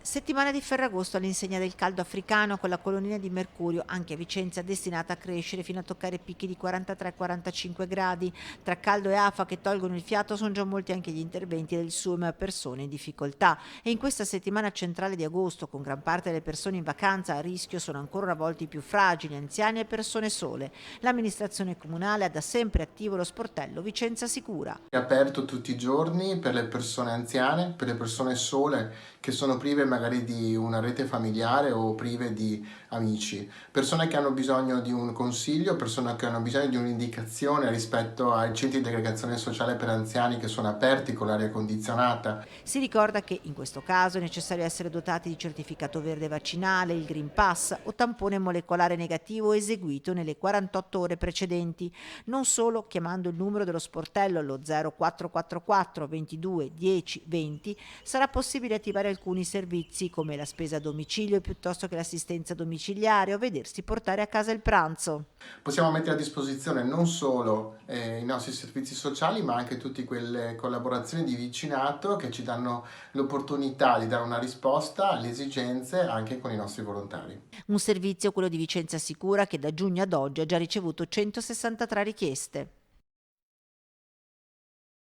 Settimana di Ferragosto all'insegna del caldo africano con la colonnina di mercurio, anche a Vicenza, destinata a crescere fino a toccare picchi di 43-45 gradi. Tra caldo e afa che tolgono il fiato sono già molti anche gli interventi del SUEM a persone in difficoltà. E in questa settimana centrale di agosto, con gran parte delle persone in vacanza, a rischio sono ancora una volta i più fragili, anziani e persone sole. L'amministrazione comunale ha da sempre attivo lo sportello Vicenza Sicura. È aperto tutti i giorni per le persone anziane, per le persone sole che sono prive magari di una rete familiare o prive di amici, persone che hanno bisogno di un consiglio, persone che hanno bisogno di un'indicazione rispetto ai centri di aggregazione sociale per anziani che sono aperti con l'aria condizionata. Si ricorda che in questo caso è necessario essere dotati di certificato verde vaccinale, il Green Pass o tampone molecolare negativo eseguito nelle 48 ore precedenti. Non solo, chiamando il numero dello sportello allo 0444 22 10 20 sarà possibile attivare alcuni servizi come la spesa a domicilio piuttosto che l'assistenza domiciliare o vedersi portare a casa il pranzo. Possiamo mettere a disposizione non solo i nostri servizi sociali, ma anche tutte quelle collaborazioni di vicinato che ci danno l'opportunità di dare una risposta alle esigenze anche con i nostri volontari. Un servizio, quello di Vicenza Sicura, che da giugno ad oggi ha già ricevuto 163 richieste.